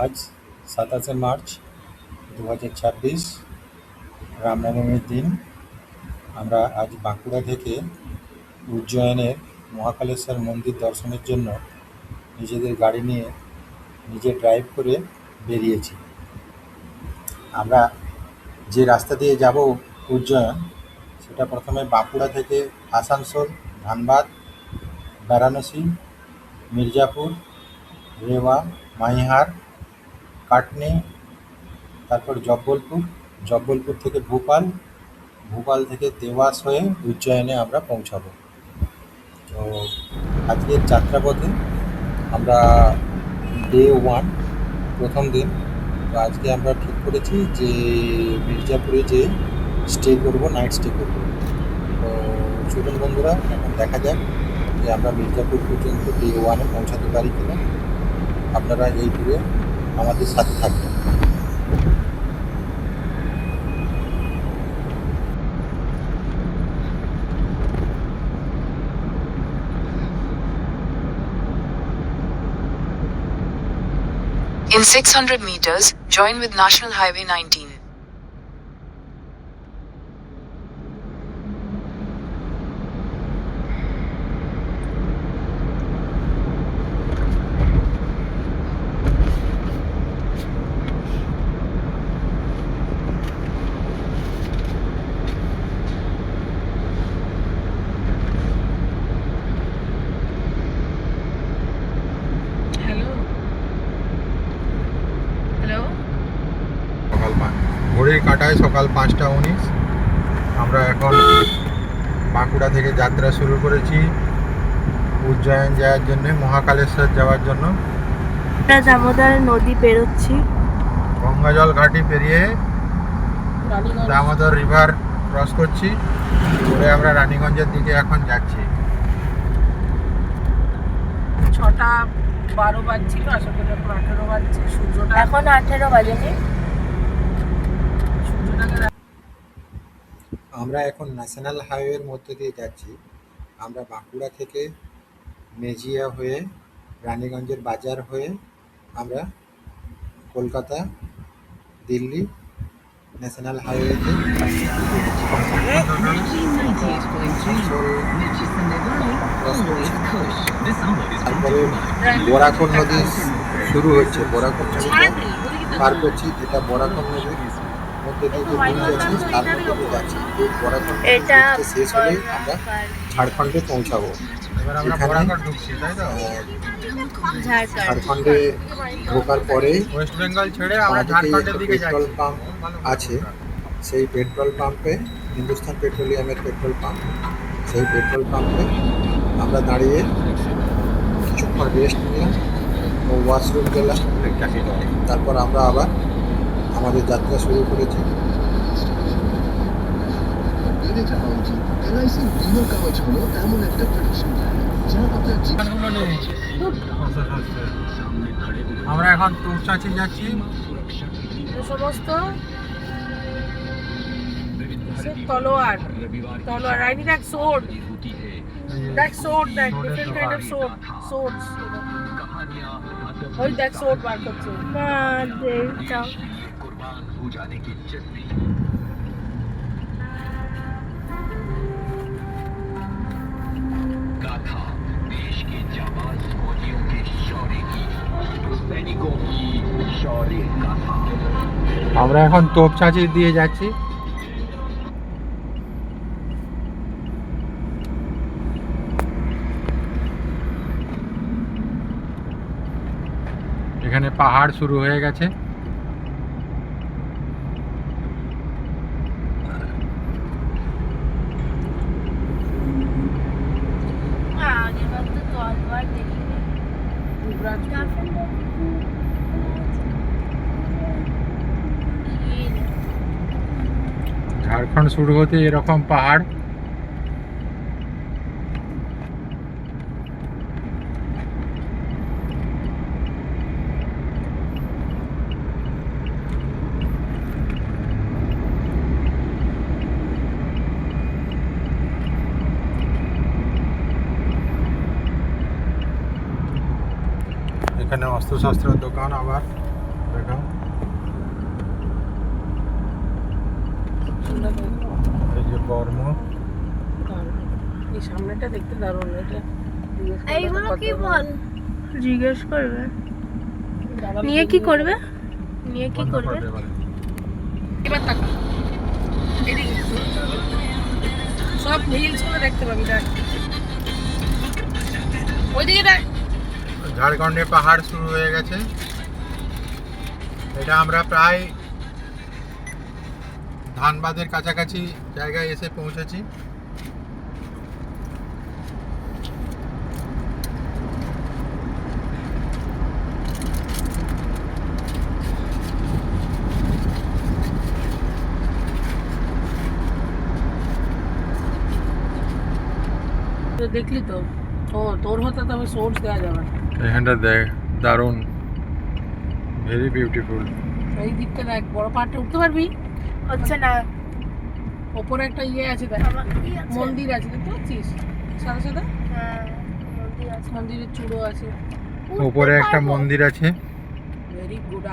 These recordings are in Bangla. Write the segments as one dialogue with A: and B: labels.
A: আজ ২৭শে মার্চ ২০২৬ রামনবমীর দিন। আমরা আজ বাঁকুড়া থেকে উজ্জয়নের মহাকালেশ্বর মন্দির দর্শনের জন্য নিজেদের গাড়ি নিয়ে নিজে ড্রাইভ করে বেরিয়েছি। আমরা যে রাস্তা দিয়ে যাব উজ্জয়ন, সেটা প্রথমে বাঁকুড়া থেকে আসানসোল, ধানবাদ, বারাণসী, মির্জাপুর, রেওয়া, মাইহার, কাটনি, তারপর জব্বলপুর থেকে ভোপাল থেকে দেওয়াস হয়ে উজ্জয়নে আমরা পৌঁছাবো। তো আজকের যাত্রাপথে আমরা ডে 1, প্রথম দিন। তো আজকে আমরা ঠিক করেছি যে মির্জাপুরে যে নাইট স্টে করবো। তো চলুন বন্ধুরা, এখন দেখা যাক যে আমরা মির্জাপুর পর্যন্ত ডে 1-এ পৌঁছাতে পারি কিনা। আপনারা এই ট্যুরে আমাদের সাথে থাকবেন।
B: In 600 meters, join with National Highway 19.
A: ঘড়ির কাঁটায় সকাল 5টা 19। আমরা এখন বাঁকুড়া থেকে যাত্রা শুরু করেছি উজ্জয়ন যাওয়ার জন্য, মহাকালেশ্বর যাওয়ার জন্য।
C: দামোদর নদী পেরোচ্ছি,
A: গঙ্গাজল ঘাটি পেরিয়ে দামোদর রিভার ক্রস করছি করে আমরা রানীগঞ্জের দিকে এখন যাচ্ছি।
C: 6:12 বাজছিল, আশা করি এখন 18 বাজছে। সূর্যটা এখন 18 বাজেনি।
A: আমরা এখন ন্যাশনাল হাইওয়ের মধ্যে দিয়ে যাচ্ছি। আমরা বাঁকুড়া থেকে মেজিয়া হয়ে রানীগঞ্জের বাজার হয়ে আমরা কলকাতা, দিল্লি ন্যাশনাল হাইওয়েতে তারপরে বরাকর নদী শুরু হচ্ছে। বরাকর নদীটা পার করছি। এটা বরাকর নদীর মধ্যে দিয়ে যে ব্রিজ আছে তার মধ্যে দিয়ে যাচ্ছি। এই বরাকর নদীটা শেষ হলেই আমরা ঝাড়খণ্ডে পৌঁছাবো। এবার আমরা বরাকর ঢুকছি, তাই তো? ঝাড়খণ্ডে ঢোকার পরে ওয়েস্ট বেঙ্গল ছেড়ে আমরা ঝাড়খণ্ডের দিকে যাচ্ছি। পেট্রোল পাম্প আছে, সেই পেট্রোল পাম্পে হিন্দুস্তান পেট্রোলিয়ামের পেট্রোল পাম্প। সেই পেট্রোল পাম্পে আমরা দাঁড়িয়ে কিছুক্ষণ রেস্ট নিলাম ও ওয়াশরুম গেলাম। তারপর আমরা আবার আমাদের যাত্রা শুরু করেছি। আমরা এখন তোপচাঁচি যাচ্ছি।
C: সমস্ত তলোয়ার I need that sword, that different kind of swords. ওই দেখ sword বার করছে।
A: আমরা এখন তোপচাঁচি দিয়ে যাচ্ছি। এখানে পাহাড় শুরু হয়ে গেছে। ঝাড়খণ্ড শুরু হতে এরকম পাহাড়। এখানে অস্ত্রশস্ত্রের দোকান। আবার দেখো
C: সুন্দর দেখো।
A: এই যে কর্ম
C: দারুণ। এই সামনেটা দেখতে দারুণ এটা জিজ্ঞেস করলে তো
D: এইগুলো
C: কত
D: কি
C: ভালো।
D: বল জিজ্ঞেস করবে
C: দাদা
D: নিয়ে কি করবে নিয়ে কি
A: বন্ধ
D: করবে
A: করে দে এবারে।
C: এবার তাকা এদিকে সব হিলস গুলো দেখতে পাবি দেখ ওইদিকে দেখ
A: ঝাড়খণ্ডে পাহাড় শুরু হয়ে গেছে। এটা আমরা প্রায় ধানবাদের কাছাকাছি জায়গায় এসে পৌঁছেছি।
C: তো দেখলি তো ও তোর হতে তবে সোর্স দেওয়া যাবে না।
A: এখানটা দেখ দারুণ, ভেরি বিউটিফুল।
C: এই দিকটা দেখ বড় পাহাড়টা উঠতে পারবি
D: হচ্ছে না
C: ওপরে একটা ইয়ে আছে দেখ
D: আমার কি আছে
C: মন্দির আছে দেখতে পাচ্ছিস সাদা সাদা
D: হ্যাঁ মন্দির আছে
C: মন্দিরের চূড়ো আছে
A: উপরে একটা মন্দির আছে।
C: ভেরি গুড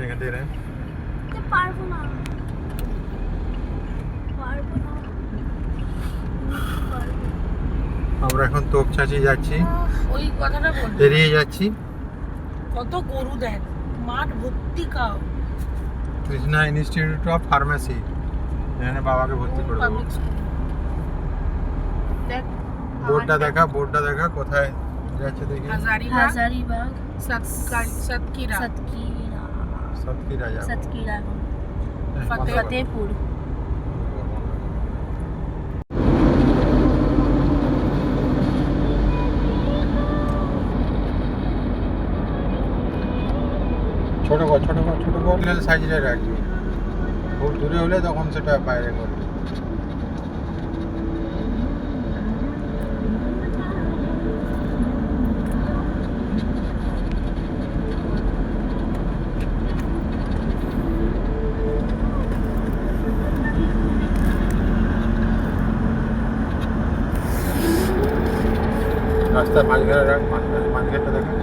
A: এখান থেকে দেখ।
D: উঠতে পারবো না পারবো না
A: আমরা এখন তোপচাঁচি যাচ্ছি,
C: ওই কথাটা বল
A: পেরিয়ে যাচ্ছি।
C: কত গরু দেখ মাঠ ভর্তি cow
A: Krishna institute of pharmacy, এখানে বাবাকে ভর্তি করে দেবো।
C: পাবলিক স্কুল দেখ
A: বোর্ডটা দেখা কোথায় যাচ্ছে দেখি।
C: হাজারিবাগ
D: হাজারিবাগ
C: সাতক্ষীরা
D: সতকিরা
A: সতকিরা যাবো।
D: সতকিরা
C: ফতেহ-
D: ফতেহপুর
A: ছোট কর সাইজে রাখবি, খুব দূরে হলে তখন সেটা বাইরে করবি। রাস্তার মাঝখানে রাখ, মাঝখানটা দেখা।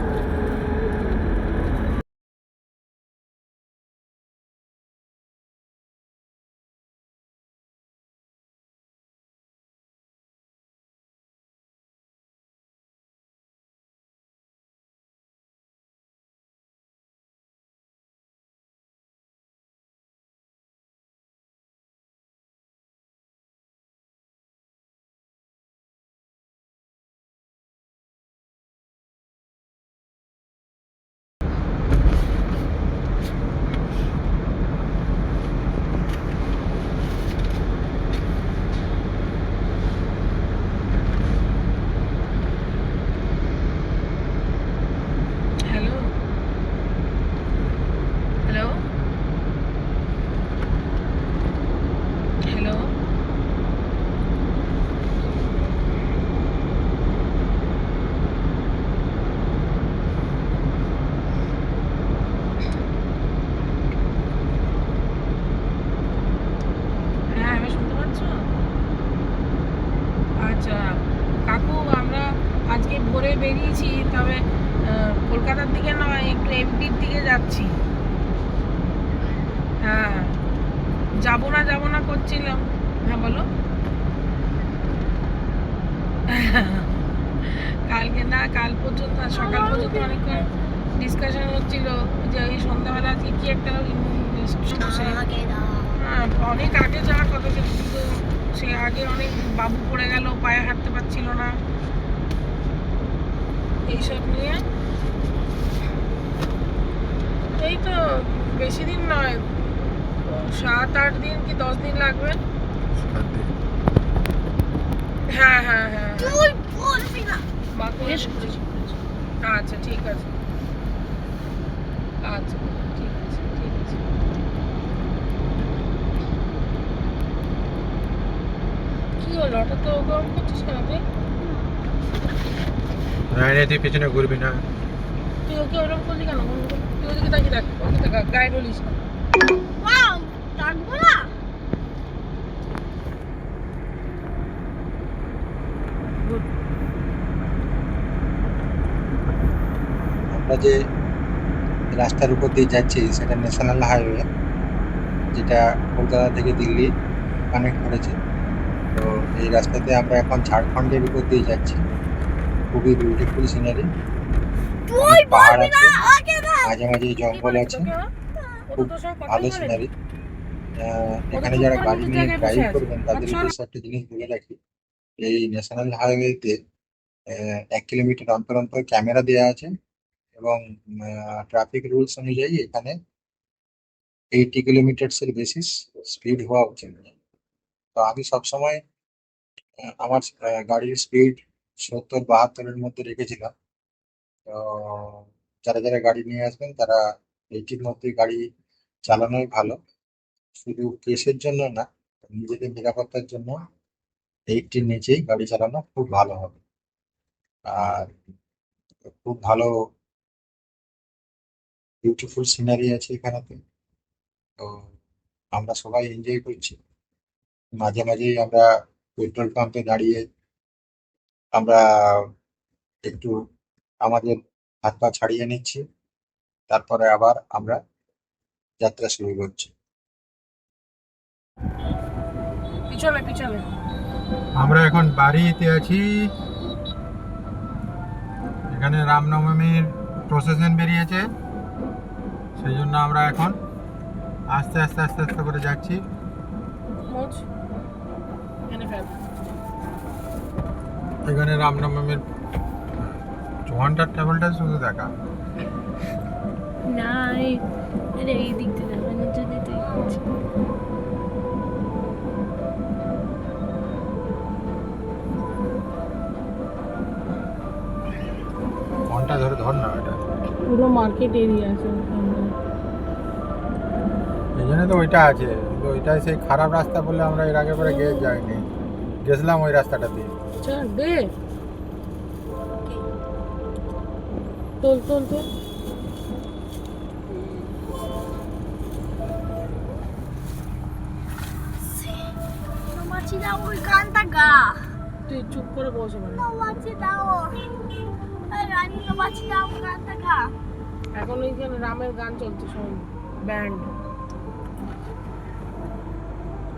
C: হ্যালো হ্যালো হ্যালো হ্যাঁ আমি শুনতে পাচ্ছ? আচ্ছা কাকু আমরা আজকে ভোরে বেরিয়েছি, তবে কলকাতার দিকে নয়, একটু এমপির দিকে যাচ্ছি। হ্যাঁ যাবো না করছিলাম। হ্যাঁ বলো। কালকে না, কাল পর্যন্ত সকাল পর্যন্ত অনেকক্ষণ ডিসকাশন হচ্ছিল যে এই সন্ধ্যাবেলা আজকে কি একটা বসে হ্যাঁ অনেক আগে যাওয়ার কথা ছিল, কিন্তু সে আগে অনেক বাবু পড়ে গেল, পায়ে হাঁটতে পারছিল না, এইসব নিয়ে। এই তো বেশি দিন নয়, 7-8 দিন কি 10 দিন লাগবে। হ্যাঁ হ্যাঁ হ্যাঁ
D: তুই বলবি না
C: বেশ করেছি। আচ্ছা ঠিক আছে, আচ্ছা ঠিক আছে ঠিক আছে। কি হলো হঠাৎ তো গরম করছিস কেন তুই?
A: তুই পিছনে ঘুরবি না।
C: তুই ওকে ওরকম করলি কেন? তুই ওদিকে তাকিয়ে দেখ, ওকে দেখা গায়ে বলিস না।
D: ওয়াও ডাকবো না
A: আমরা যে রাস্তার উপর দিয়ে যাচ্ছি সেটা ন্যাশনাল হাইওয়ে, যেটা কলকাতা থেকে দিল্লি কানেক্ট করেছে। তো এই রাস্তাতে আমরা এখন ঝাড়খণ্ডের উপর দিয়ে যাচ্ছি। খুবই বিউটিফুল সিনারি,
D: তুই
A: অনেক পাহাড়
D: বলবি না
A: আছে,
D: আমাকে না।
A: মাঝে মাঝে
C: কি
A: জঙ্গল
C: বলেছে
A: আছে,
C: তোকে, ও তো
A: খুব
C: তোর সঙ্গে কথাই
A: ভালো
C: বলেনি।
A: সিনারি।
C: ও তো
A: এখানে
C: চুপ
A: যারা
C: করে
A: গাড়ি
C: নিজের
A: নিয়ে
C: জায়গায় বসে
A: ড্রাইভ
C: আছে।
A: করবেন তাদের
C: আচ্ছা,
A: উদ্দেশ্যে একটা জিনিস বলে রাখি, এই ন্যাশনাল হাইওয়েতে 1 কিলোমিটার অন্তর অন্তর ক্যামেরা দেওয়া আছে, এবং ট্রাফিক রুলস অনুযায়ী এখানে 80 কিলোমিটার বেশি স্পিড হওয়া উচিত। তো আমি সবসময় আমার গাড়ির স্পিড 70-72-এর মধ্যে রেখেছিলাম। তো যারা যারা গাড়ি নিয়ে আসবেন তারা 80-র মধ্যে গাড়ি চালানোই ভালো। শুধু কেসের জন্য না, নিজেদের নিরাপত্তার জন্য 80-র নিচেই গাড়ি চালানো খুব ভালো হবে। আর খুব ভালো বিউটিফুল সিনারি আছে এখানেতে। তো আমরা সবাই এনজয় করছি। মাঝে মাঝেই আমরা পেট্রোল পাম্পে দাঁড়িয়ে আমরা একটু আমাদের হাত পা ছাড়িয়ে নিচ্ছি, তারপরে আবার আমরা যাত্রা শুরু করছি।
C: পিছনে পিছনে।
E: আমরা এখন বাড়িতে আছি। এখানে রামনবমীর প্রসেশন বেরিয়েছে, সেই জন্য আমরা এখন আস্তে আস্তে আস্তে আস্তে করে যাচ্ছি।
C: মোচ এনে ফেল।
E: এখানে রামনবমীর 2 ঘন্টার ট্রাভেলটা শুধু দেখা।
D: না এই দিক থেকে যাবে না যদি তুই
E: ঘন্টা ধরে ধর না এটা,
C: পুরো মার্কেট এরিয়া আছে ওখানে।
E: এই জন্য তো ওইটা আছে, কিন্তু ওইটাই সেই খারাপ রাস্তা বলে আমরা এর আগে পরে যাইনি, গেছিলাম ওই রাস্তাটা দিয়ে।
C: আচ্ছা দে তোল তোল তোল।
D: মাছি দাও ওই গানটা গা।
C: তুই চুপ করে বসে মানে।
D: মাছি দাও এই রানী মাছি দাও গানটা গা।
C: এখন ওইখানে রামের গান চলছে, শোন ব্যান্ড।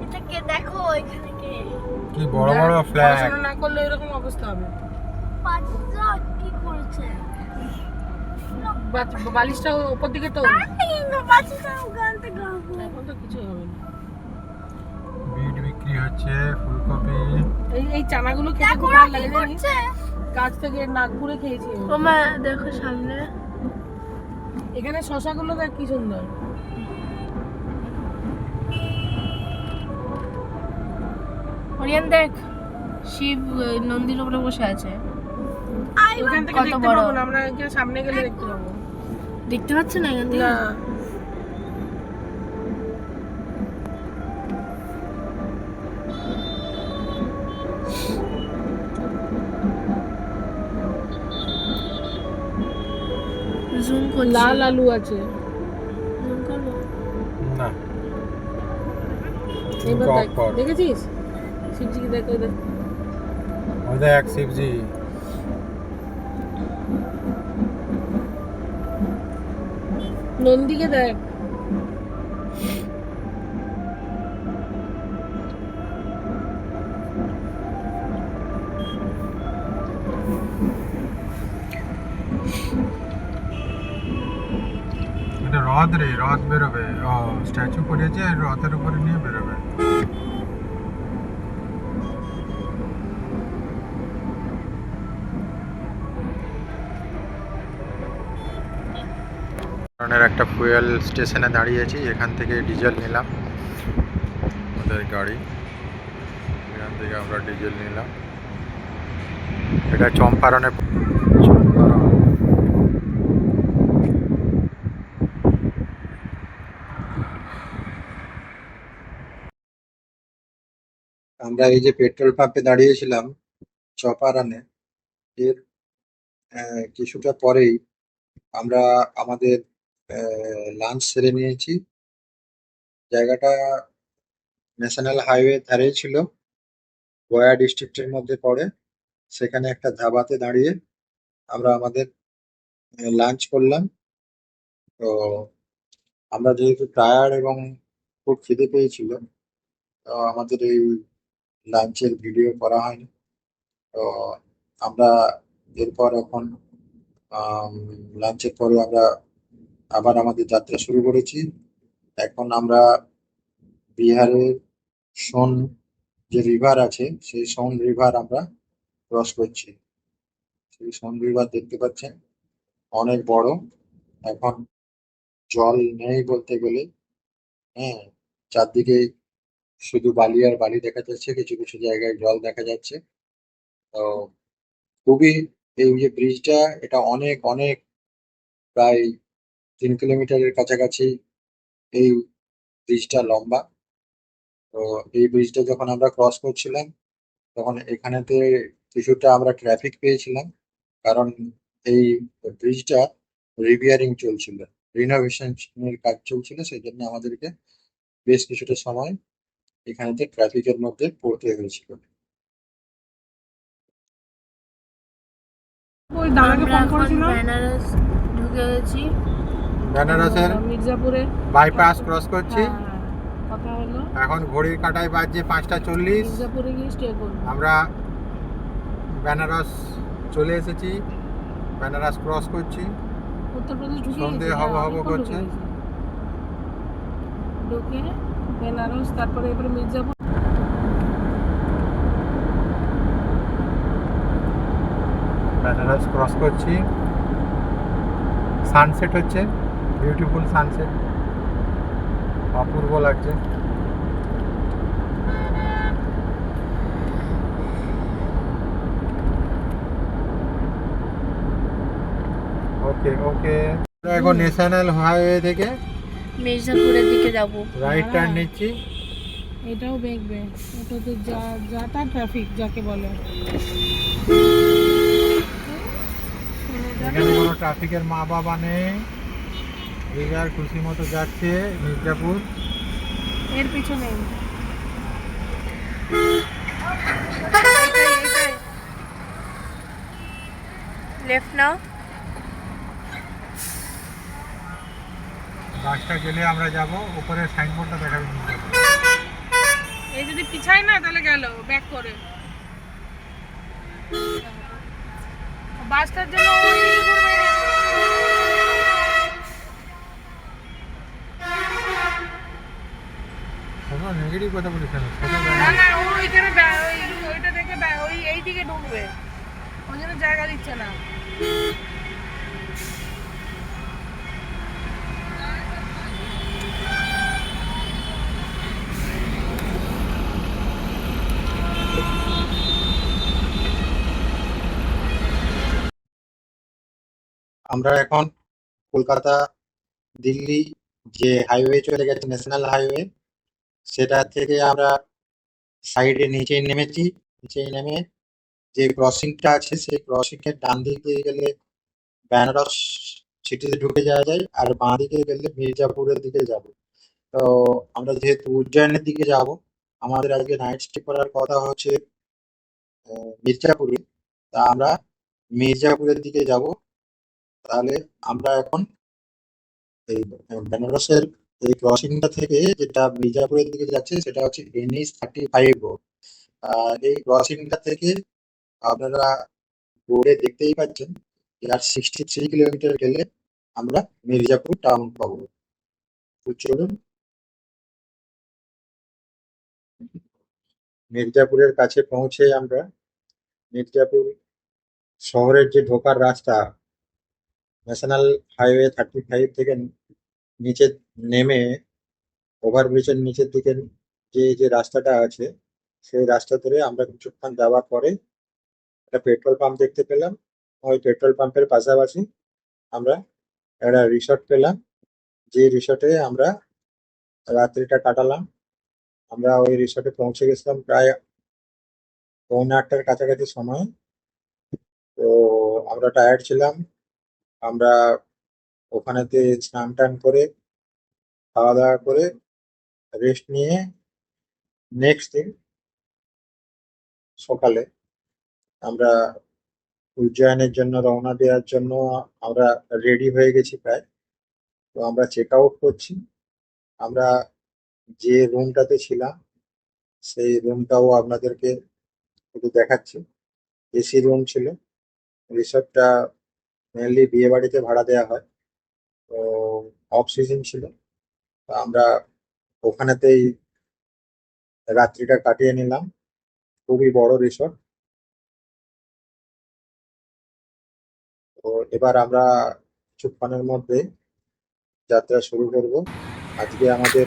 D: এটাকে দেখো এখানে কে
E: কি বড় বড় ফ্ল্যাগ!
C: পড়াশোনা না করলে এরকম অবস্থা হবে।
D: বাচ্চা কি করছে
C: বালিশটা উপর দিকে তো।
D: মাছি দাও গানটা গাবো।
C: এখন তো কিছু হবে না।
E: বিট বিক্রি হচ্ছে, ফুলকপি।
C: এই চানাগুলো খেতে
D: দেখো
C: খুব
D: ওরা
C: ভালো
D: কি
C: লাগে জানিস,
D: করছে।
C: কাছ থেকে নাগপুরে খেয়েছি আমি।
D: ওমা দেখো সামনে
C: এখানে শশাগুলো দেখ কি সুন্দর।
D: হরিয়ান দেখ শিব নন্দীর উপরে বসে আছে।
C: এখান থেকে
D: কত
C: দেখতে
D: বড়।
C: পাবো না, আমরা এখানে সামনে গেলে দেখতে পাবো।
D: দেখতে পাচ্ছ না এখান থেকে
C: না
D: জুম করছি
C: লাল আলু আছে।
D: জুম করবো
E: না,
C: এবার
E: কম
C: দেখ,
E: কর।
C: দেখেছিস শিবজিকে দেখ, ওই দেখ।
E: ওই দেখ শিবজি।
C: নন্দীকে দেখ।
E: এটা রথ রে, রথ বেরোবে। ও স্ট্যাচু করেছে, রথের উপরে নিয়ে বেরোবে। ধরনের একটা ফুয়েল স্টেশনে দাঁড়িয়েছি, এখান থেকে ডিজেল নিলাম, আমাদের গাড়ি, এখান থেকে আমরা ডিজেল নিলাম। এটা চম্পারণে। চম্পারণ
A: আমরা এই যে পেট্রোল পাম্পে দাঁড়িয়েছিলাম চপারানে, এর কিছুটা পরেই আমরা আমাদের লাঞ্চ সেরে নিয়েছি। জায়গাটা ন্যাশনাল হাইওয়ে ধারেই ছিল, গয়া ডিস্ট্রিক্টের মধ্যে পড়ে। সেখানে একটা ধাবাতে দাঁড়িয়ে আমরা আমাদের লাঞ্চ করলাম। তো আমরা যেহেতু টায়ার্ড এবং খুব খিদে পেয়েছিল, তো আমাদের এই লাঞ্চের ভিডিও করা হয়নি। তো আমরা এরপর এখন লাঞ্চের পরে আমরা আবার আমাদের যাত্রা শুরু করেছি। এখন আমরা বিহারের সোন যে রিভার আছে, সেই সোন রিভার আমরা ক্রস করছি। সেই সোন রিভার দেখতে পাচ্ছেন, অনেক বড়। এখন জল নেই বলতে গেলে। হ্যাঁ, চারদিকে শুধু বালি আর বালি দেখা যাচ্ছে, কিছু কিছু জায়গায় জল দেখা যাচ্ছে। তো খুবই, এই যে ব্রিজটা, এটা অনেক অনেক, প্রায় 3 কিলোমিটারের কাছাকাছি এই ব্রিজটা লম্বা। তো এই ব্রিজটা যখন আমরা ক্রস করছিলাম, তখন এখানেতে কিছুটা আমরা ট্রাফিক পেয়েছিলাম, কারণ এই ব্রিজটা রিপেয়ারিং চলছিল, রিনোভেশন এর কাজ চলছিল, সেই জন্য আমাদেরকে বেশ কিছুটা সময় এখানেতে ট্রাফিকের মধ্যে পড়তে হয়েছিল।
C: ওই দাদাকে
D: আমরা
C: ফোন
D: এখন
C: করেছিলাম
D: বেনারস ঢুকে গেছি।
E: বেনারসের
C: মির্জাপুরে।
E: বাইপাস ক্রস করছি।
C: হ্যাঁ, হ্যাঁ, কথা হলো
E: এখন ঘড়ির কাঁটায় বাজছে 5টা 40।
C: মির্জাপুরে গিয়ে স্টে করবো।
E: আমরা বেনারস চলে এসেছি, বেনারস ক্রস করছি।
C: উত্তরপ্রদেশ ঢুকে
E: সন্ধে
C: গেছি,
E: হব
C: হ্যাঁ,
E: হব
C: অনেকক্ষণ
E: করছে।
C: ঢুকে গেছি। ঢুকে বেনারস, তারপরে এবারে মির্জাপুর।
E: বেনারস ক্রস করছি, সানসেট হচ্ছে, বিউটিফুল সানসেট, অপূর্ব লাগছে। ওকে ওকে, এখন ন্যাশনাল হাইওয়ে থেকে
D: মির্জাপুরের দিকে যাব।
E: রাইট টার্ন নিচ্ছি।
C: এটাও দেখবে, ওটা তো যাতা ট্রাফিক যাকে বলে।
E: এখানে কোনো ট্রাফিকের মা বাবা নেই, যে যার খুশি মতো যাচ্ছে মির্জাপুর।
C: এর পিছনে
D: লেফট নাও।
E: বাসটা গেলে আমরা যাব, উপরে সাইনবোর্ডটা দেখাবে মির্জাপুর।
C: এই যদি পিছায় না তাহলে গেল ব্যাক করে। বাসটার জন্য ওই দিকে ঘুরবে।
E: কোনো নেগেটিভ কথা বলিস কেন?
C: না না, ও ওইখানে ওইটা দেখে ওই এই দিকে ঢুকবে, ওই জন্য জায়গা দিচ্ছে না।
A: আমরা এখন কলকাতা দিল্লি যে হাইওয়ে চলে গেছে, ন্যাশনাল হাইওয়ে, সেটা থেকে আমরা সাইডে নিচে নেমেছি। নিচে নেমে যে ক্রসিংটা আছে, সেই ক্রসিং এর ডান দিকে গেলে বেনারস সিটিতে ঢুকে যাওয়া যায়, আর বাঁ দিকে গেলে মির্জাপুরের দিকে যাব। তো আমরা যেহেতু উজ্জয়নের দিকে যাব, আমাদের আজকে নাইট স্টে করার কথা হচ্ছে মির্জাপুরে, তা আমরা মির্জাপুরের দিকে যাব। তাহলে আমরা এখন এই বেনারসের এই ক্রসিংটা থেকে যেটা মির্জাপুরের দিকে যাচ্ছে, সেটা হচ্ছে NH-35 রোড। আর এই ক্রসিংটা থেকে আপনারা বোর্ডে দেখতেই পাচ্ছেন যে আর 63 কিলোমিটার গেলে আমরা মির্জাপুর টাউন পাবো। তো চলুন, মির্জাপুরের কাছে পৌঁছে আমরা মির্জাপুর শহরের যে ঢোকার রাস্তা, ন্যাশনাল হাইওয়ে 35 থেকে নিচে নেমে ওভারব্রিজের নিচের দিকে যে রাস্তাটা আছে, সেই রাস্তা ধরে আমরা কিছুক্ষণ যাওয়ার পরে একটা পেট্রোল পাম্প দেখতে পেলাম। ওই পেট্রোল পাম্পের পাশাপাশি আমরা একটা রিসর্ট পেলাম, যে রিসর্টে আমরা রাত্রিটা কাটালাম। আমরা ওই রিসর্টে পৌঁছে গেছিলাম প্রায় 8:45-টার কাছাকাছি সময়। তো আমরা টায়ার্ড ছিলাম, আমরা ওখানেতে স্নান টান করে খাওয়া দাওয়া করে রেস্ট নিয়ে নেক্সট দিন সকালে আমরা উজ্জয়নের জন্য রওনা দেওয়ার জন্য আমরা রেডি হয়ে গেছি প্রায়। তো আমরা চেক আউট করছি। আমরা যে রুমটাতে ছিলাম সেই রুমটাও আপনাদেরকে একটু দেখাচ্ছি। এসি রুম ছিল। রিসর্টটা মেনলি বিয়ে বাড়িতে ভাড়া দেওয়া হয়। তো অফ সিজন ছিল, তো আমরা ওখানেতেই রাত্রিটা কাটিয়ে নিলাম। খুবই বড় রিসর্ট। তো এবার আমরা কিছুক্ষণের মধ্যে যাত্রা শুরু করব। আজকে আমাদের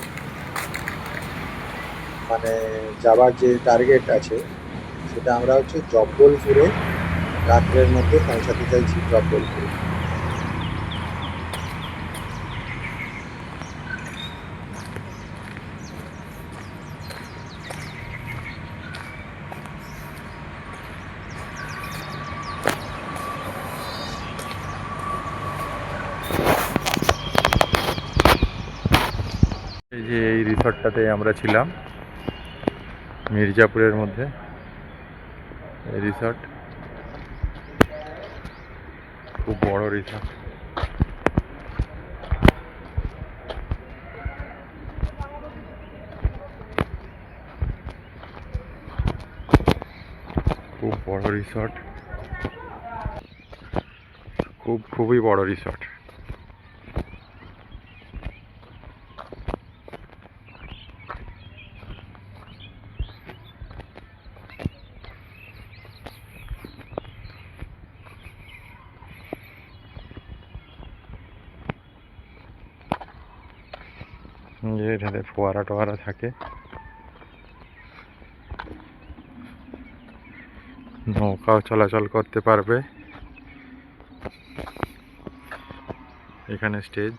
A: মানে যাবার যে টার্গেট আছে সেটা আমরা হচ্ছে জব্বলপুরে রাত্রের মধ্যে পৌঁছাতে চাইছি, জব্বলপুরে।
E: এই যে এই রিসর্টটাতে আমরা ছিলাম, মির্জাপুরের মধ্যে এই রিসর্ট। খুব বড় রিসর্ট। খুব বড় রিসর্ট, খুবই বড় রিসর্ট। যে এখানে ফোয়ারা টোয়ারা থাকে, নৌকাও চলাচল করতে পারবে। এখানে স্টেজ।